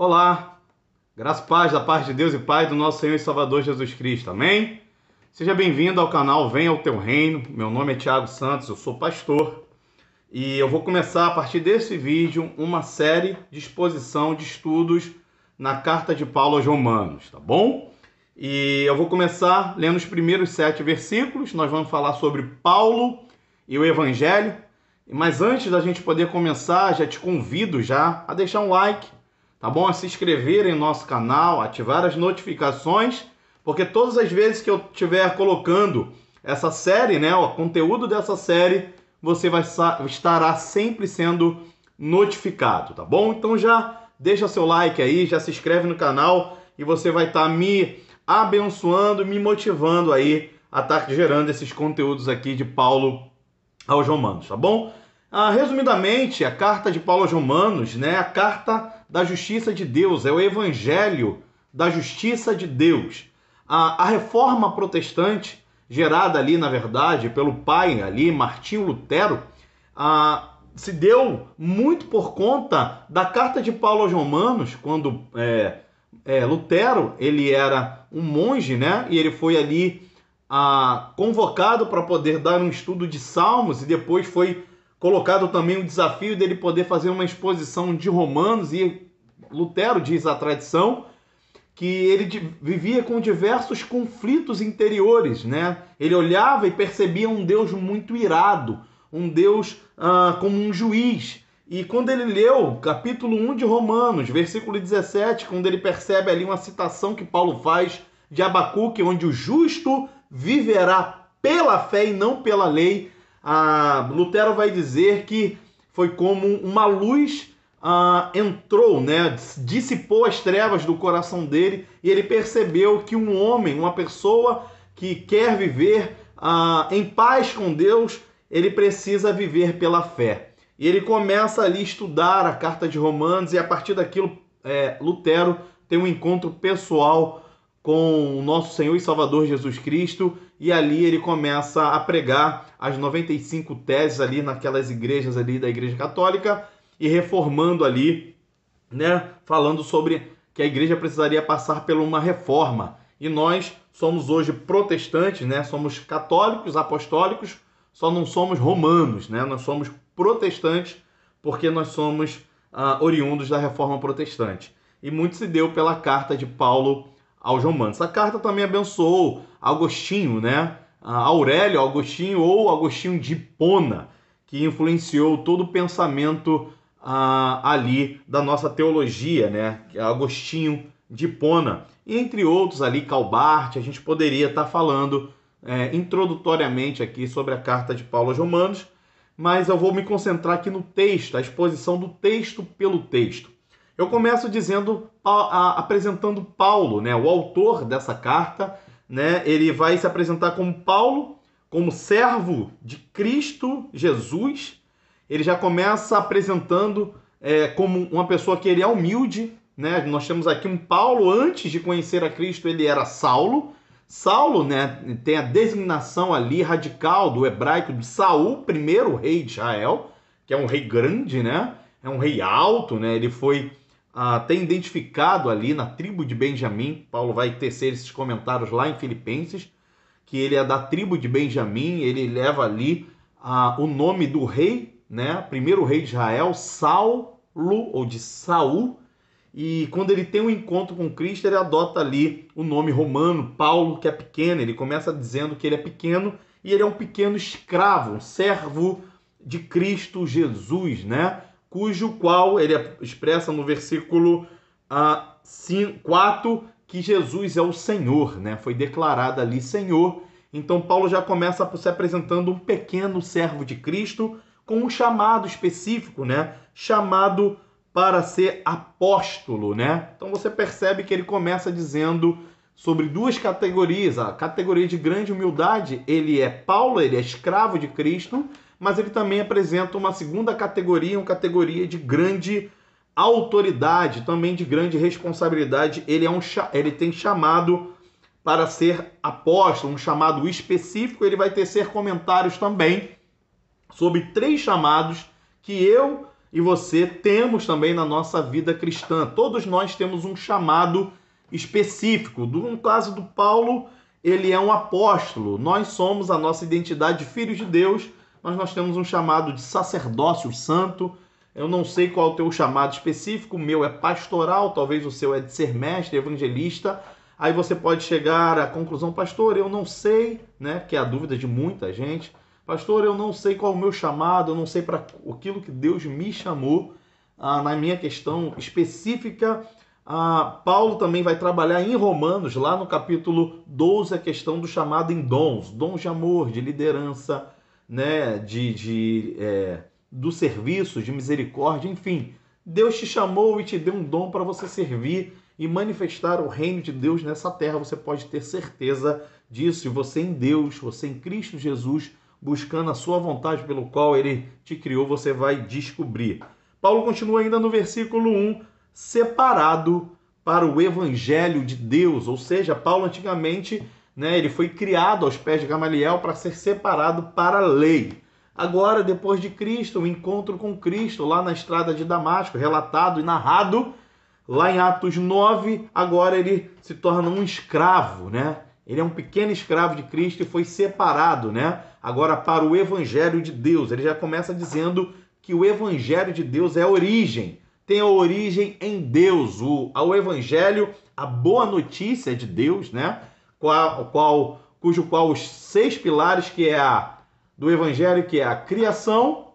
Olá, graça e paz da parte de Deus e Pai do nosso Senhor e Salvador Jesus Cristo, amém? Seja bem-vindo ao canal Venha ao Teu Reino. Meu nome é Thiago Santos, eu sou pastor e eu vou começar a partir desse vídeo uma série de exposição de estudos na carta de Paulo aos Romanos, tá bom? E eu vou começar lendo os primeiros 7 versículos. Nós vamos falar sobre Paulo e o Evangelho, mas antes da gente poder começar, já te convido a deixar um like, tá bom? A se inscrever em nosso canal, ativar as notificações, porque todas as vezes que eu estiver colocando essa série, né, o conteúdo dessa série, você estará sempre sendo notificado, tá bom? Então já deixa seu like aí, já se inscreve no canal e você vai estar me abençoando, me motivando aí a estar gerando esses conteúdos aqui de Paulo aos Romanos, tá bom? Resumidamente, a carta de Paulo aos Romanos, né, é a carta da justiça de Deus, é o evangelho da justiça de Deus. A reforma protestante, gerada ali, na verdade, pelo pai ali, Martinho Lutero, se deu muito por conta da carta de Paulo aos Romanos, quando Lutero, ele era um monge, né, e ele foi ali convocado para poder dar um estudo de Salmos, e depois foi colocado também o desafio dele poder fazer uma exposição de Romanos, e Lutero diz a tradição que ele vivia com diversos conflitos interiores, né? Ele olhava e percebia um Deus muito irado, um Deus como um juiz. E quando ele leu capítulo 1 de Romanos, versículo 17, quando ele percebe ali uma citação que Paulo faz de Abacuque, onde o justo viverá pela fé e não pela lei, Lutero vai dizer que foi como uma luz entrou, né, dissipou as trevas do coração dele, e ele percebeu que um homem, uma pessoa que quer viver em paz com Deus, ele precisa viver pela fé. E ele começa ali a estudar a carta de Romanos, e a partir daquilo Lutero tem um encontro pessoal com o nosso Senhor e Salvador Jesus Cristo, e ali ele começa a pregar as 95 teses ali naquelas igrejas ali da Igreja Católica, e reformando ali, né, falando sobre que a igreja precisaria passar por uma reforma. E nós somos hoje protestantes, né, somos católicos, apostólicos, só não somos romanos, né, nós somos protestantes porque nós somos oriundos da reforma protestante. E muito se deu pela carta de Paulo aos Romanos. Essa carta também abençoou Agostinho, né? Aurélio Agostinho, ou Agostinho de Hipona, que influenciou todo o pensamento ali da nossa teologia, né? Agostinho de Hipona, e entre outros ali, Calbart. A gente poderia estar falando introdutoriamente aqui sobre a carta de Paulo aos Romanos, mas eu vou me concentrar aqui no texto, a exposição do texto pelo texto. Eu começo apresentando Paulo, né, o autor dessa carta, né? Ele vai se apresentar como Paulo, como servo de Cristo Jesus. Ele já começa apresentando como uma pessoa que ele é humilde, né? Nós temos aqui um Paulo, antes de conhecer a Cristo, ele era Saulo. Saulo, né, tem a designação ali radical do hebraico de Saul, primeiro rei de Israel, que é um rei grande, né? É um rei alto, né? Ele foi tem identificado ali na tribo de Benjamim. Paulo vai tecer esses comentários lá em Filipenses, que ele é da tribo de Benjamim. Ele leva ali o nome do rei, né? Primeiro rei de Israel, Saulo, ou de Saul. E quando ele tem um encontro com Cristo, ele adota ali o nome romano, Paulo, que é pequeno. Ele começa dizendo que ele é pequeno, e ele é um pequeno escravo, um servo de Cristo Jesus, né? Cujo qual ele expressa no versículo 4 que Jesus é o Senhor, né? Foi declarado ali Senhor. Então Paulo já começa se apresentando um pequeno servo de Cristo, com um chamado específico, né? Chamado para ser apóstolo, né? Então você percebe que ele começa dizendo sobre duas categorias. A categoria de grande humildade, Paulo, ele é escravo de Cristo, mas ele também apresenta uma segunda categoria, uma categoria de grande autoridade, também de grande responsabilidade. Ele tem chamado para ser apóstolo, um chamado específico. Ele vai tecer comentários também sobre 3 chamados que eu e você temos também na nossa vida cristã. Todos nós temos um chamado específico. No caso do Paulo, ele é um apóstolo. Nós somos a nossa identidade de filhos de Deus, mas nós temos um chamado de sacerdócio santo. Eu não sei qual é o teu chamado específico, o meu é pastoral, talvez o seu é de ser mestre, evangelista. Aí você pode chegar à conclusão, pastor, eu não sei, né? Que é a dúvida de muita gente. Pastor, eu não sei qual é o meu chamado, eu não sei para aquilo que Deus me chamou. Na minha questão específica, Paulo também vai trabalhar em Romanos, lá no capítulo 12, a questão do chamado em dons. Dons de amor, de liderança, né? Do serviço, de misericórdia, enfim. Deus te chamou e te deu um dom para você servir e manifestar o reino de Deus nessa terra. Você pode ter certeza disso. E você em Deus, você em Cristo Jesus, buscando a sua vontade pelo qual ele te criou, você vai descobrir. Paulo continua ainda no versículo 1, separado para o evangelho de Deus. Ou seja, Paulo antigamente, né, ele foi criado aos pés de Gamaliel para ser separado para a lei. Agora, depois de Cristo, o encontro com Cristo lá na estrada de Damasco, relatado e narrado lá em Atos 9, agora ele se torna um escravo, né? Ele é um pequeno escravo de Cristo e foi separado, né? Agora para o evangelho de Deus. Ele já começa dizendo que o evangelho de Deus é a origem. Tem a origem em Deus. O evangelho, a boa notícia de Deus, né? Cujo qual os 6 pilares do evangelho, que é a criação,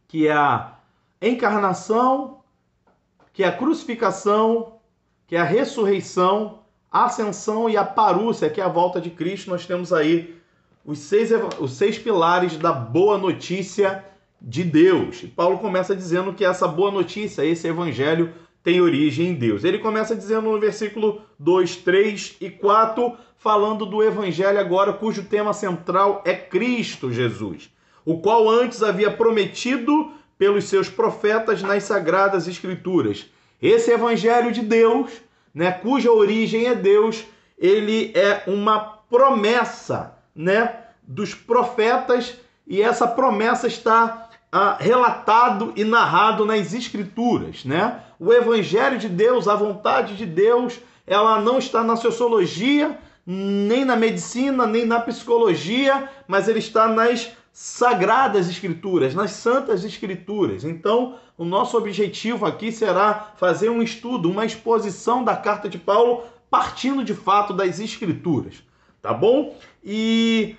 que é a encarnação, que é a crucificação, que é a ressurreição, a ascensão e a parúcia, que é a volta de Cristo. Nós temos aí os 6 pilares da boa notícia de Deus. E Paulo começa dizendo que essa boa notícia, esse evangelho, tem origem em Deus. Ele começa dizendo no versículo 2, 3 e 4, falando do evangelho agora, cujo tema central é Cristo Jesus, o qual antes havia prometido pelos seus profetas nas Sagradas Escrituras. Esse evangelho de Deus, né, cuja origem é Deus, ele é uma promessa, né, dos profetas, e essa promessa está relatado e narrado nas Escrituras, né? O evangelho de Deus, a vontade de Deus, ela não está na sociologia, nem na medicina, nem na psicologia, mas ele está nas Sagradas Escrituras, nas Santas Escrituras. Então, o nosso objetivo aqui será fazer um estudo, uma exposição da carta de Paulo, partindo de fato das Escrituras, tá bom? E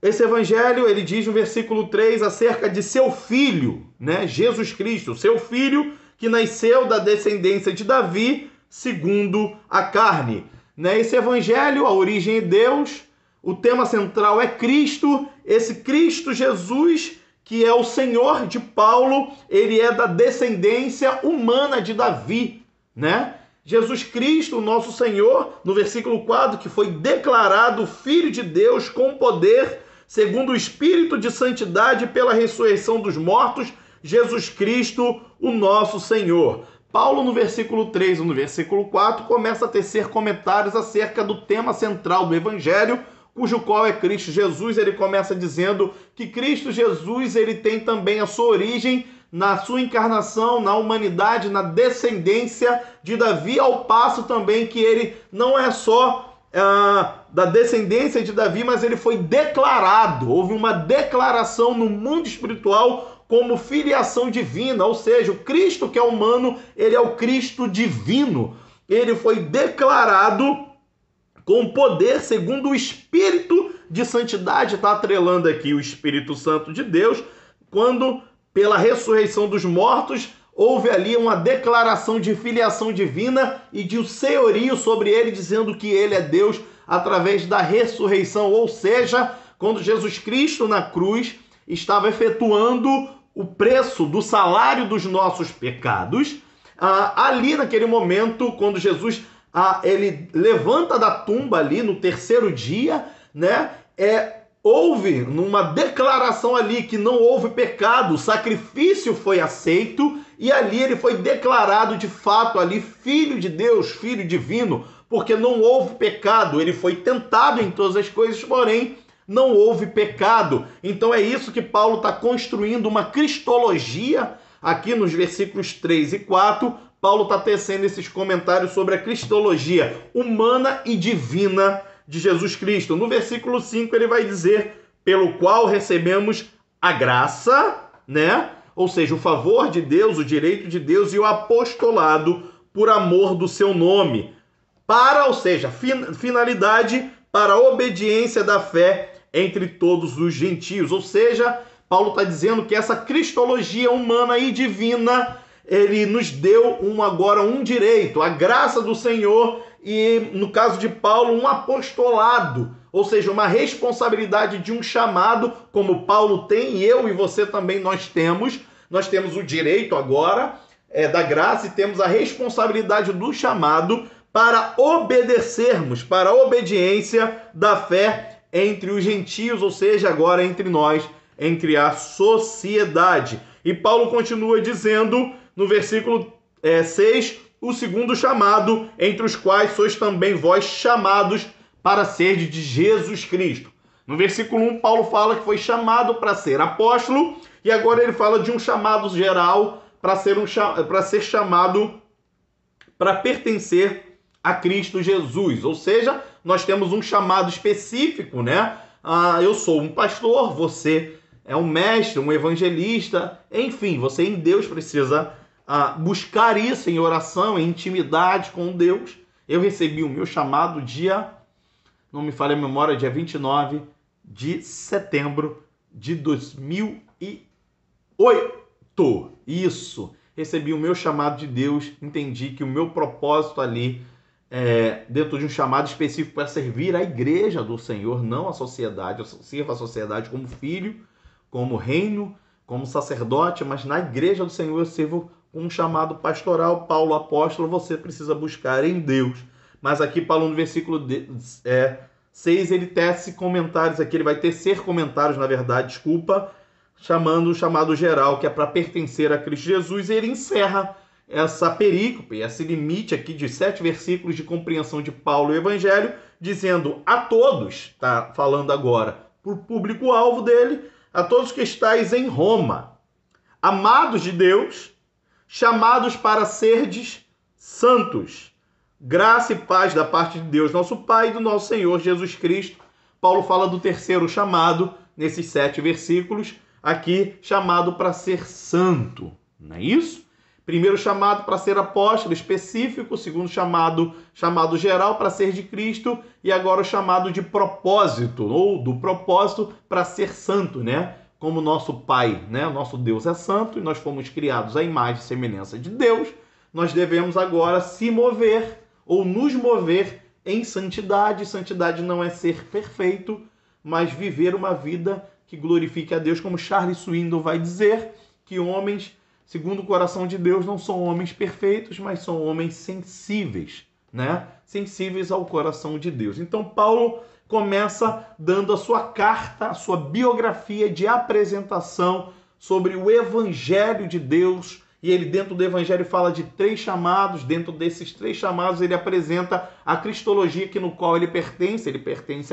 esse evangelho, ele diz no versículo 3 acerca de seu filho, né? Jesus Cristo, seu filho que nasceu da descendência de Davi, segundo a carne. Né? Esse evangelho, a origem é Deus, o tema central é Cristo, esse Cristo Jesus, que é o Senhor de Paulo, ele é da descendência humana de Davi, né? Jesus Cristo, o nosso Senhor, no versículo 4, que foi declarado Filho de Deus com poder, segundo o Espírito de Santidade pela ressurreição dos mortos, Jesus Cristo, o nosso Senhor. Paulo, no versículo 3 e no versículo 4, começa a tecer comentários acerca do tema central do Evangelho, cujo qual é Cristo Jesus. Ele começa dizendo que Cristo Jesus, ele tem também a sua origem na sua encarnação, na humanidade, na descendência de Davi, ao passo também que ele não é só da descendência de Davi, mas ele foi declarado, houve uma declaração no mundo espiritual como filiação divina, ou seja, o Cristo que é humano, ele é o Cristo divino. Ele foi declarado com poder segundo o Espírito de Santidade, está atrelando aqui o Espírito Santo de Deus, quando pela ressurreição dos mortos houve ali uma declaração de filiação divina e de senhorio sobre ele, dizendo que ele é Deus através da ressurreição, ou seja, quando Jesus Cristo na cruz estava efetuando o preço do salário dos nossos pecados, ali naquele momento, quando Jesus ele levanta da tumba ali no terceiro dia, né, houve uma declaração ali que não houve pecado, o sacrifício foi aceito e ali ele foi declarado de fato ali filho de Deus, filho divino, porque não houve pecado. Ele foi tentado em todas as coisas, porém não houve pecado. Então é isso que Paulo está construindo, uma cristologia aqui nos versículos 3 e 4, Paulo está tecendo esses comentários sobre a cristologia humana e divina de Jesus Cristo. No versículo 5 ele vai dizer, pelo qual recebemos a graça, né? Ou seja, o favor de Deus, o direito de Deus e o apostolado por amor do seu nome. Para, ou seja, finalidade para a obediência da fé entre todos os gentios. Ou seja, Paulo está dizendo que essa cristologia humana e divina, ele nos deu agora um direito, a graça do Senhor e, no caso de Paulo, um apostolado, ou seja, uma responsabilidade de um chamado, como Paulo tem, e eu e você também nós temos o direito agora da graça e temos a responsabilidade do chamado para obedecermos, para a obediência da fé entre os gentios, ou seja, agora entre nós, entre a sociedade. E Paulo continua dizendo no versículo 6, o segundo chamado, entre os quais sois também vós chamados para ser de Jesus Cristo. No versículo 1, Paulo fala que foi chamado para ser apóstolo, e agora ele fala de um chamado geral para ser chamado para pertencer a Cristo Jesus. Ou seja, nós temos um chamado específico, né? Eu sou um pastor, você é um mestre, um evangelista, enfim, você em Deus precisa buscar isso em oração, em intimidade com Deus. Eu recebi o meu chamado não me falha a memória, dia 29 de setembro de 2008. Isso. Recebi o meu chamado de Deus, entendi que o meu propósito ali dentro de um chamado específico para servir a igreja do Senhor, não a sociedade. Eu sirvo a sociedade como filho, como reino, como sacerdote, mas na igreja do Senhor eu sirvo um chamado pastoral. Paulo, apóstolo, você precisa buscar em Deus. Mas aqui Paulo no versículo 6, ele tece comentários aqui, ele vai tecer comentários, na verdade, chamando o chamado geral, que é para pertencer a Cristo Jesus, e ele encerra essa perícope, esse limite aqui de 7 versículos de compreensão de Paulo e o Evangelho, dizendo a todos, está falando agora para o público-alvo dele, a todos que estáis em Roma, amados de Deus, chamados para serdes santos, graça e paz da parte de Deus, nosso Pai, e do nosso Senhor Jesus Cristo. Paulo fala do terceiro chamado, nesses 7 versículos, aqui chamado para ser santo, não é isso? Primeiro chamado para ser apóstolo específico, segundo chamado geral para ser de Cristo, e agora o chamado de propósito, ou do propósito para ser santo, né? Como nosso Pai, né? Nosso Deus é santo e nós fomos criados à imagem e semelhança de Deus, nós devemos agora se mover ou nos mover em santidade. Santidade não é ser perfeito, mas viver uma vida que glorifique a Deus, como Charles Swindoll vai dizer, que homens, segundo o coração de Deus, não são homens perfeitos, mas são homens sensíveis, né? Sensíveis ao coração de Deus. Então, Paulo começa dando a sua carta, a sua biografia de apresentação sobre o Evangelho de Deus, e ele dentro do Evangelho fala de 3 chamados. Dentro desses 3 chamados ele apresenta a cristologia no qual ele pertence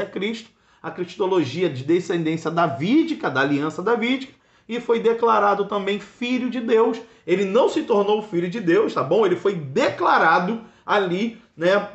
a Cristo, a cristologia de descendência davídica, da aliança davídica, e foi declarado também filho de Deus. Ele não se tornou filho de Deus, tá bom? Ele foi declarado ali, né,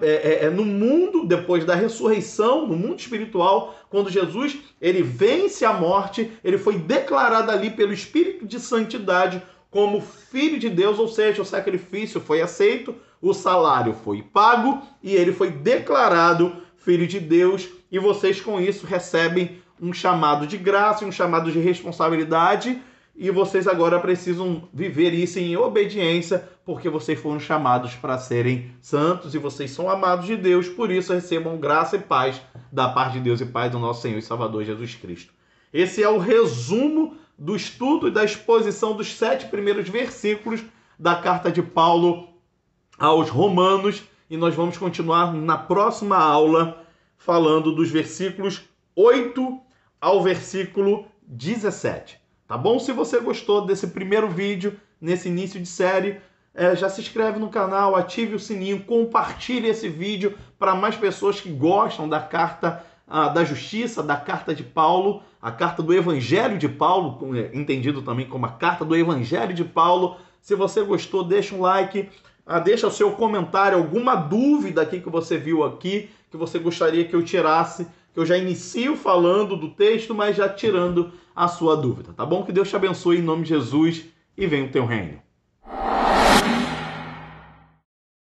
no mundo, depois da ressurreição, no mundo espiritual, quando Jesus ele vence a morte, ele foi declarado ali pelo Espírito de Santidade como filho de Deus, ou seja, o sacrifício foi aceito, o salário foi pago e ele foi declarado filho de Deus, e vocês com isso recebem um chamado de graça e um chamado de responsabilidade, e vocês agora precisam viver isso em obediência, porque vocês foram chamados para serem santos e vocês são amados de Deus, por isso recebam graça e paz da parte de Deus e Pai do nosso Senhor e Salvador Jesus Cristo. Esse é o resumo do estudo e da exposição dos 7 primeiros versículos da carta de Paulo aos Romanos, e nós vamos continuar na próxima aula falando dos versículos 8 ao versículo 17. Tá bom? Se você gostou desse primeiro vídeo, nesse início de série, já se inscreve no canal, ative o sininho, compartilhe esse vídeo para mais pessoas que gostam da carta da justiça, da carta de Paulo, a carta do Evangelho de Paulo, entendido também como a carta do Evangelho de Paulo. Se você gostou, deixa um like, deixa o seu comentário, alguma dúvida aqui que você viu aqui, que você gostaria que eu tirasse, que eu já inicio falando do texto, mas já tirando a sua dúvida, tá bom? Que Deus te abençoe em nome de Jesus e venha o teu reino.